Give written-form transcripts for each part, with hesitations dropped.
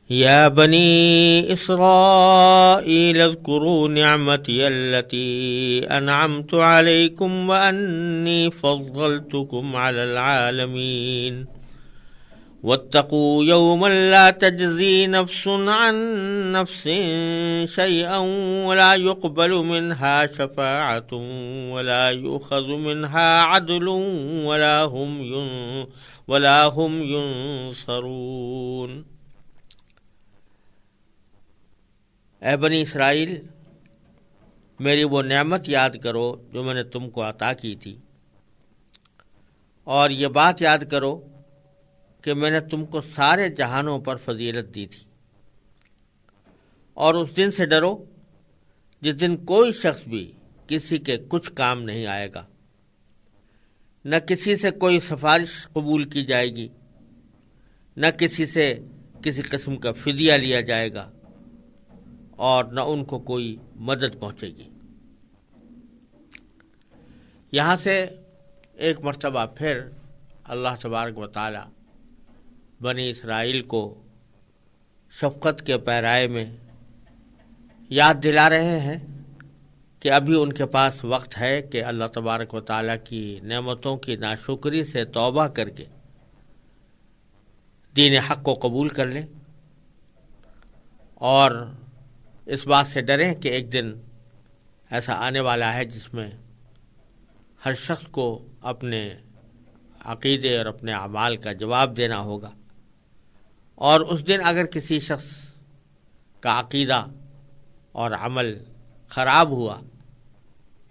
يا بني إسرائيل اذكروا نعمتي التي أنعمت عليكم وأني فضلتكم على العالمين واتقوا يوما لا تجزي نفس عن نفس شيئا ولا يقبل منها شفاعة ولا يؤخذ منها عدل ولا هم ينصرون۔ اے بنی اسرائیل، میری وہ نعمت یاد کرو جو میں نے تم کو عطا کی تھی، اور یہ بات یاد کرو کہ میں نے تم کو سارے جہانوں پر فضیلت دی تھی، اور اس دن سے ڈرو جس دن کوئی شخص بھی کسی کے کچھ کام نہیں آئے گا، نہ کسی سے کوئی سفارش قبول کی جائے گی، نہ کسی سے کسی قسم کا فدیہ لیا جائے گا، اور نہ ان کو کوئی مدد پہنچے گی۔ یہاں سے ایک مرتبہ پھر اللہ تبارک و تعالی بنی اسرائیل کو شفقت کے پیرائے میں یاد دلا رہے ہیں کہ ابھی ان کے پاس وقت ہے کہ اللہ تبارک و تعالی کی نعمتوں کی ناشکری سے توبہ کر کے دین حق کو قبول کر لیں، اور اس بات سے ڈریں کہ ایک دن ایسا آنے والا ہے جس میں ہر شخص کو اپنے عقیدے اور اپنے اعمال کا جواب دینا ہوگا، اور اس دن اگر کسی شخص کا عقیدہ اور عمل خراب ہوا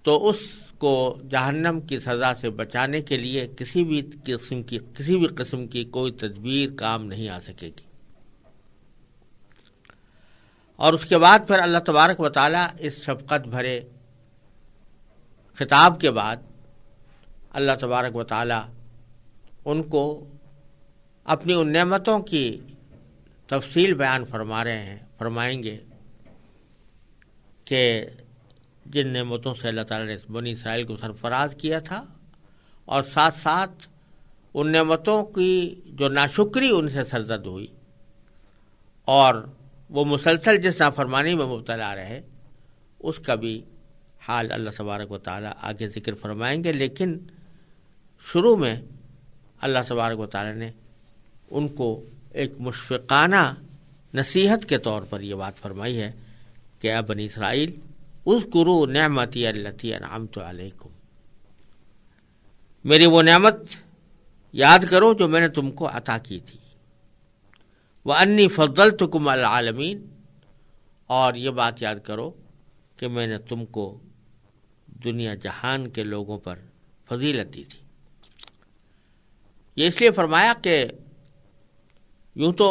تو اس کو جہنم کی سزا سے بچانے کے لیے کسی بھی قسم کی کوئی تدبیر کام نہیں آ سکے گی۔ اور اس کے بعد پھر اللہ تبارک و تعالی اس شفقت بھرے خطاب کے بعد اللہ تبارک و تعالی ان کو اپنی ان نعمتوں کی تفصیل بیان فرمائیں گے کہ جن نعمتوں سے اللہ تعالی نے بنی اسرائیل کو سرفراز کیا تھا، اور ساتھ ساتھ ان نعمتوں کی جو ناشکری ان سے سرزد ہوئی اور وہ مسلسل جس نافرمانی میں مبتلا رہے، اس کا بھی حال اللہ تبارک و تعالی آگے ذکر فرمائیں گے۔ لیکن شروع میں اللہ تبارک و تعالی نے ان کو ایک مشفقانہ نصیحت کے طور پر یہ بات فرمائی ہے کہ اے بنی اسرائیل اذکروا نعمتی التی انعمت علیکم، میری وہ نعمت یاد کرو جو میں نے تم کو عطا کی تھی، وَأَنِّي فَضَّلْتُكُمْ عَلَى الْعَالَمِينَ، اور یہ بات یاد کرو کہ میں نے تم کو دنیا جہان کے لوگوں پر فضیلت دی تھی۔ یہ اس لیے فرمایا کہ یوں تو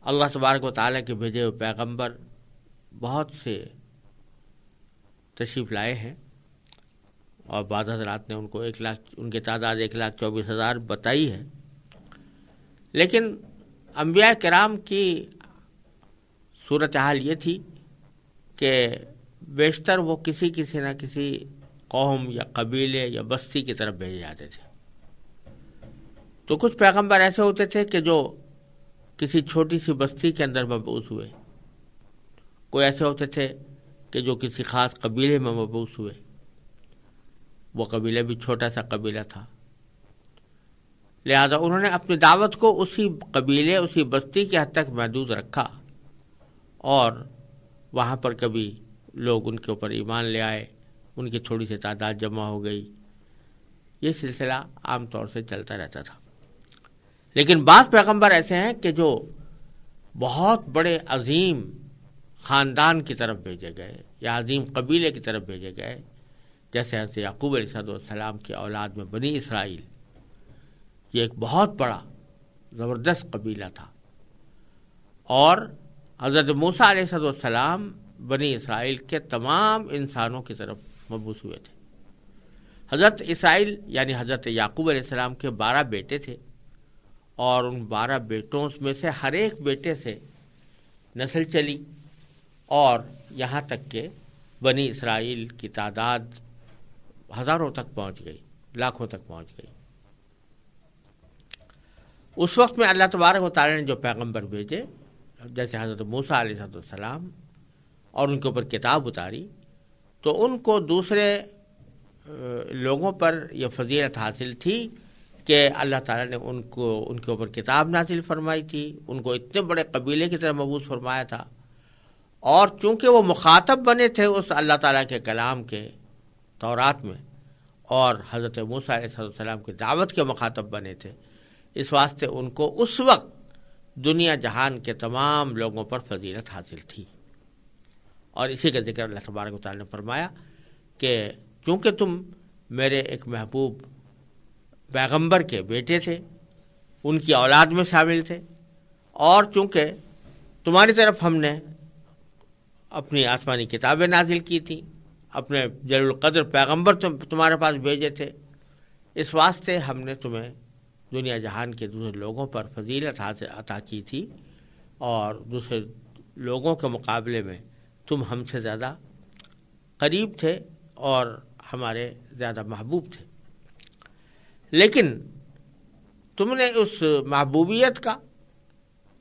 اللہ تبارک و تعالیٰ کے بھیجے ہوئے پیغمبر بہت سے تشریف لائے ہیں، اور بعض حضرات نے ان کو 1,00,000 ان کی تعداد 1,24,000 بتائی ہے، لیکن انبیاء کرام کی صورتحال یہ تھی کہ بیشتر وہ کسی نہ کسی قوم یا قبیلے یا بستی کی طرف بھیجے جاتے تھے۔ تو کچھ پیغمبر ایسے ہوتے تھے کہ جو کسی چھوٹی سی بستی کے اندر مبعوث ہوئے، کوئی ایسے ہوتے تھے کہ جو کسی خاص قبیلے میں مبعوث ہوئے، وہ قبیلہ بھی چھوٹا سا قبیلہ تھا، لہذا انہوں نے اپنی دعوت کو اسی قبیلے اسی بستی کے حد تک محدود رکھا، اور وہاں پر کبھی لوگ ان کے اوپر ایمان لے آئے، ان کی تھوڑی سی تعداد جمع ہو گئی، یہ سلسلہ عام طور سے چلتا رہتا تھا۔ لیکن بعض پیغمبر ایسے ہیں کہ جو بہت بڑے عظیم خاندان کی طرف بھیجے گئے یا عظیم قبیلے کی طرف بھیجے گئے، جیسے حضرت یعقوب علیہ السلام کی اولاد میں بنی اسرائیل، یہ ایک بہت بڑا زبردست قبیلہ تھا، اور حضرت موسیٰ علیہ السلام بنی اسرائیل کے تمام انسانوں کی طرف مبعوث ہوئے تھے۔ حضرت اسرائیل یعنی حضرت یعقوب علیہ السلام کے 12 بیٹے تھے، اور ان 12 بیٹوں میں سے ہر ایک بیٹے سے نسل چلی، اور یہاں تک کہ بنی اسرائیل کی تعداد ہزاروں تک پہنچ گئی، لاکھوں تک پہنچ گئی۔ اس وقت میں اللہ تبارک و تعالی نے جو پیغمبر بھیجے جیسے حضرت موسیٰ علیہ السلام اور ان کے اوپر کتاب اتاری، تو ان کو دوسرے لوگوں پر یہ فضیلت حاصل تھی کہ اللہ تعالیٰ نے ان کے اوپر کتاب نازل فرمائی تھی، ان کو اتنے بڑے قبیلے کی طرح مبعوث فرمایا تھا، اور چونکہ وہ مخاطب بنے تھے اس اللہ تعالیٰ کے کلام کے تورات میں، اور حضرت موسیٰ علیہ السلام کی دعوت کے مخاطب بنے تھے، اس واسطے ان کو اس وقت دنیا جہان کے تمام لوگوں پر فضیلت حاصل تھی۔ اور اسی کا ذکر اللہ تبارک و تعالیٰ نے فرمایا کہ چونکہ تم میرے ایک محبوب پیغمبر کے بیٹے تھے، ان کی اولاد میں شامل تھے، اور چونکہ تمہاری طرف ہم نے اپنی آسمانی کتابیں نازل کی تھیں، اپنے جلیل القدر پیغمبر تمہارے پاس بھیجے تھے، اس واسطے ہم نے تمہیں دنیا جہان کے دوسرے لوگوں پر فضیلت عطا کی تھی، اور دوسرے لوگوں کے مقابلے میں تم ہم سے زیادہ قریب تھے اور ہمارے زیادہ محبوب تھے۔ لیکن تم نے اس محبوبیت کا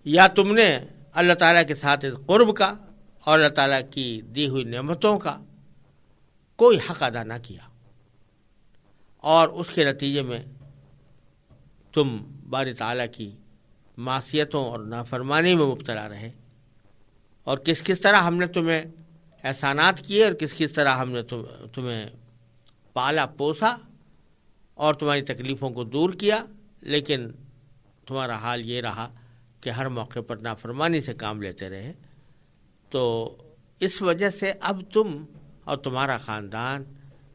یا تم نے اللہ تعالیٰ کے ساتھ قرب کا اور اللہ تعالیٰ کی دی ہوئی نعمتوں کا کوئی حق ادا نہ کیا، اور اس کے نتیجے میں تم باری تعالیٰ کی معصیتوں اور نافرمانی میں مبتلا رہے، اور کس طرح ہم نے تمہیں احسانات کیے اور کس طرح ہم نے تمہیں پالا پوسا اور تمہاری تکلیفوں کو دور کیا، لیکن تمہارا حال یہ رہا کہ ہر موقع پر نافرمانی سے کام لیتے رہے۔ تو اس وجہ سے اب تم اور تمہارا خاندان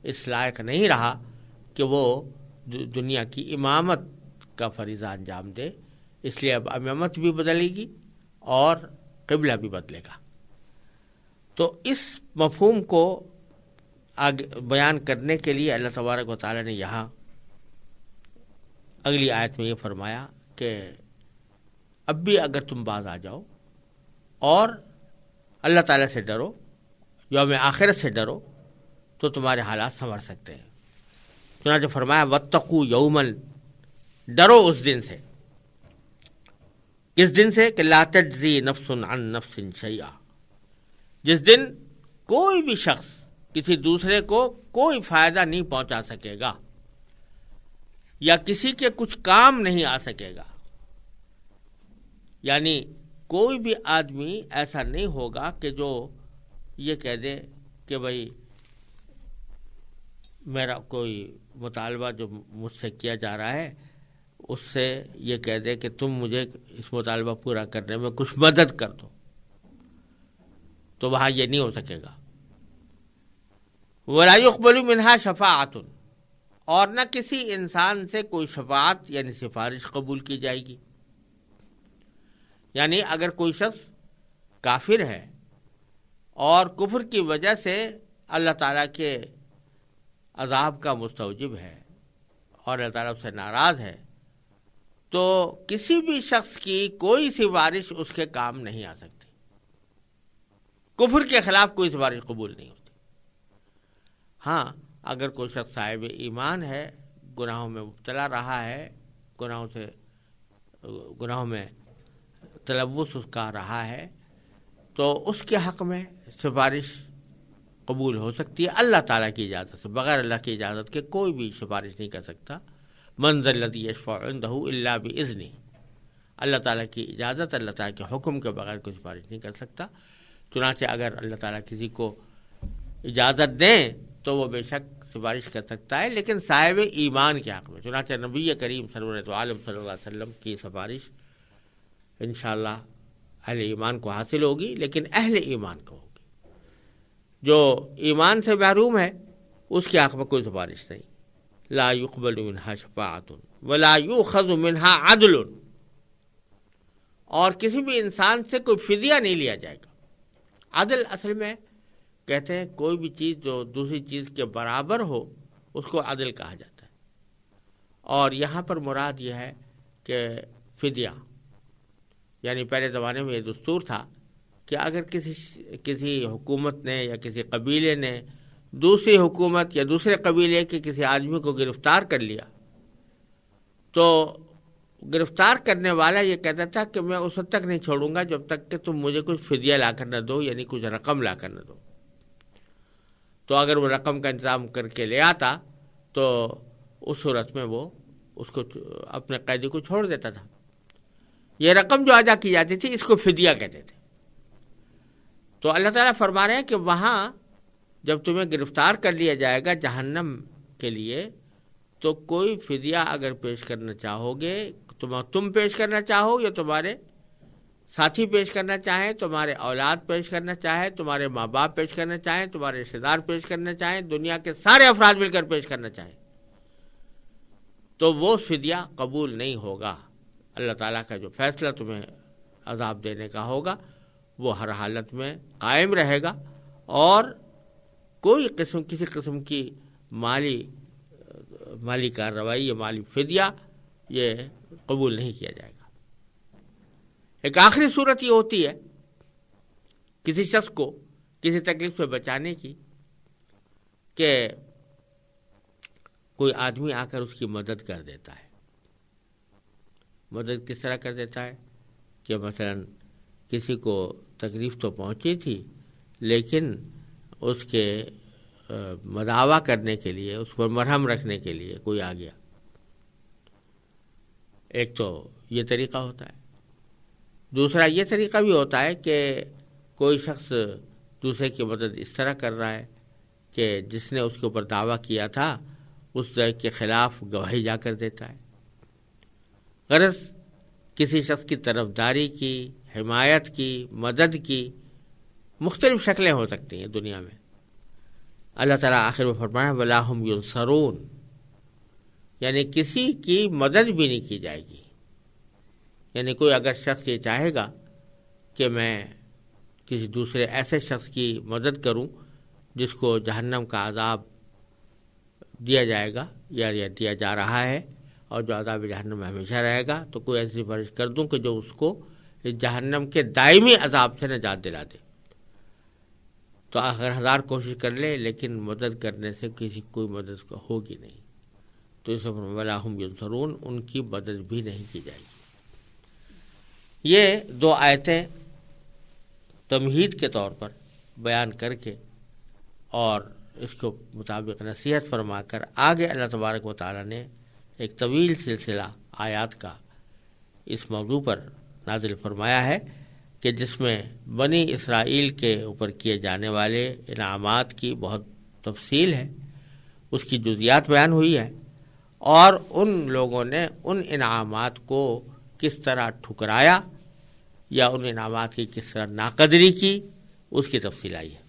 اس لائق نہیں رہا کہ وہ دنیا کی امامت کا فریضہ انجام دے، اس لیے اب امامت بھی بدلے گی اور قبلہ بھی بدلے گا۔ تو اس مفہوم کو بیان کرنے کے لیے اللہ تبارک و تعالیٰ نے یہاں اگلی آیت میں یہ فرمایا کہ اب بھی اگر تم باز آ جاؤ اور اللہ تعالیٰ سے ڈرو، یوم آخرت سے ڈرو، تو تمہارے حالات سنور سکتے ہیں۔ چنانچہ فرمایا واتقوا یوما، ڈرو اس دن سے۔ کس دن سے؟ کہ لا تجزی نفس عن نفس شیئا، جس دن کوئی بھی شخص کسی دوسرے کو کوئی فائدہ نہیں پہنچا سکے گا یا کسی کے کچھ کام نہیں آ سکے گا، یعنی کوئی بھی آدمی ایسا نہیں ہوگا کہ جو یہ کہہ دے کہ بھائی میرا کوئی مطالبہ جو مجھ سے کیا جا رہا ہے اس سے یہ کہہ دے کہ تم مجھے اس مطالبہ پورا کرنے میں کچھ مدد کر دو، تو وہاں یہ نہیں ہو سکے گا۔ وَلَا يُقْبَلُ مِنْهَا شَفَاعَةٌ، اور نہ کسی انسان سے کوئی شفاعت یعنی سفارش قبول کی جائے گی۔ یعنی اگر کوئی شخص کافر ہے اور کفر کی وجہ سے اللہ تعالیٰ کے عذاب کا مستوجب ہے اور اللہ تعالیٰ اس سے ناراض ہے، تو کسی بھی شخص کی کوئی سفارش اس کے کام نہیں آ سکتی۔ کفر کے خلاف کوئی سفارش قبول نہیں ہوتی۔ ہاں اگر کوئی شخص صاحب ایمان ہے، گناہوں میں مبتلا رہا ہے، گناہوں میں تلوث اس کا رہا ہے، تو اس کے حق میں سفارش قبول ہو سکتی ہے اللہ تعالیٰ کی اجازت سے۔ بغیر اللہ کی اجازت کے کوئی بھی سفارش نہیں کر سکتا۔ من ذا الذی یشفع عندہ الا باذنہ، اللہ تعالیٰ کی اجازت، اللہ تعالیٰ کے حکم کے بغیر کوئی سفارش نہیں کر سکتا۔ چنانچہ اگر اللہ تعالیٰ کسی کو اجازت دیں تو وہ بے شک سفارش کر سکتا ہے، لیکن صاحب ایمان کے حق میں۔ چنانچہ نبی کریم صلی اللہ علیہ وسلم کی سفارش انشاءاللہ اہل ایمان کو حاصل ہوگی، لیکن اہل ایمان کو ہوگی۔ جو ایمان سے محروم ہے اس کے حق میں کوئی سفارش نہیں۔ لا يقبل منها شفاعۃ ولا يؤخذ منها عدل، اور کسی بھی انسان سے کوئی فدیہ نہیں لیا جائے گا۔ عدل اصل میں کہتے ہیں کوئی بھی چیز جو دوسری چیز کے برابر ہو اس کو عدل کہا جاتا ہے، اور یہاں پر مراد یہ ہے کہ فدیہ، یعنی پہلے زمانے میں یہ دستور تھا کہ اگر کسی حکومت نے یا کسی قبیلے نے دوسری حکومت یا دوسرے قبیلے کے کسی آدمی کو گرفتار کر لیا تو گرفتار کرنے والا یہ کہتا تھا کہ میں اس وقت تک نہیں چھوڑوں گا جب تک کہ تم مجھے کچھ فدیہ لا کر نہ دو، یعنی کچھ رقم لا کر نہ دو۔ تو اگر وہ رقم کا انتظام کر کے لے آتا تو اس صورت میں وہ اس کو اپنے قیدی کو چھوڑ دیتا تھا۔ یہ رقم جو ادا کی جاتی تھی اس کو فدیہ کہتے تھے۔ تو اللہ تعالیٰ فرما رہے ہیں کہ وہاں جب تمہیں گرفتار کر لیا جائے گا جہنم کے لیے تو کوئی فدیہ اگر پیش کرنا چاہو گے، تم پیش کرنا چاہو یا تمہارے ساتھی پیش کرنا چاہیں، تمہارے اولاد پیش کرنا چاہیں، تمہارے ماں باپ پیش کرنا چاہیں، تمہارے رشتہ دار پیش کرنا چاہیں، دنیا کے سارے افراد مل کر پیش کرنا چاہیں، تو وہ فدیہ قبول نہیں ہوگا۔ اللہ تعالیٰ کا جو فیصلہ تمہیں عذاب دینے کا ہوگا وہ ہر حالت میں قائم رہے گا، اور کوئی کسی قسم کی مالی کارروائی یا مالی فدیہ یہ قبول نہیں کیا جائے گا۔ ایک آخری صورت یہ ہوتی ہے کسی شخص کو کسی تکلیف سے بچانے کی کہ کوئی آدمی آ کر اس کی مدد کر دیتا ہے۔ مدد کس طرح کر دیتا ہے کہ مثلا کسی کو تکلیف تو پہنچی تھی لیکن اس کے مداوا کرنے کے لیے، اس پر مرہم رکھنے کے لیے کوئی آ گیا۔ ایک تو یہ طریقہ ہوتا ہے، دوسرا یہ طریقہ بھی ہوتا ہے کہ کوئی شخص دوسرے کی مدد اس طرح کر رہا ہے کہ جس نے اس کے اوپر دعویٰ کیا تھا اس کے خلاف گواہی جا کر دیتا ہے۔ غرض کسی شخص کی طرفداری کی، حمایت کی، مدد کی مختلف شکلیں ہو سکتی ہیں دنیا میں۔ اللہ تعالیٰ آخر میں فرمایا وَلَا هُمْ يُنصَرُونَ، یعنی کسی کی مدد بھی نہیں کی جائے گی۔ یعنی کوئی اگر شخص یہ چاہے گا کہ میں کسی دوسرے ایسے شخص کی مدد کروں جس کو جہنم کا عذاب دیا جائے گا یا دیا جا رہا ہے اور جو عذاب جہنم میں ہمیشہ رہے گا، تو کوئی ایسی سفارش کر دوں کہ جو اس کو جہنم کے دائمی عذاب سے نجات دلا دے، تو اگر 1000 کوشش کر لے لیکن مدد کرنے سے کوئی مدد ہوگی نہیں، تو اس وَلَا هُمْ يُنصَرُونَ، ان کی مدد بھی نہیں کی جائے گی۔ یہ 2 آیتیں تمہید کے طور پر بیان کر کے اور اس کو مطابق نصیحت فرما کر آگے اللہ تبارک و تعالیٰ نے ایک طویل سلسلہ آیات کا اس موضوع پر نازل فرمایا ہے کہ جس میں بنی اسرائیل کے اوپر کیے جانے والے انعامات کی بہت تفصیل ہے، اس کی جزیات بیان ہوئی ہے، اور ان لوگوں نے ان انعامات کو کس طرح ٹھکرایا یا ان انعامات کی کس طرح ناقدری کی اس کی تفصیل آئی ہے۔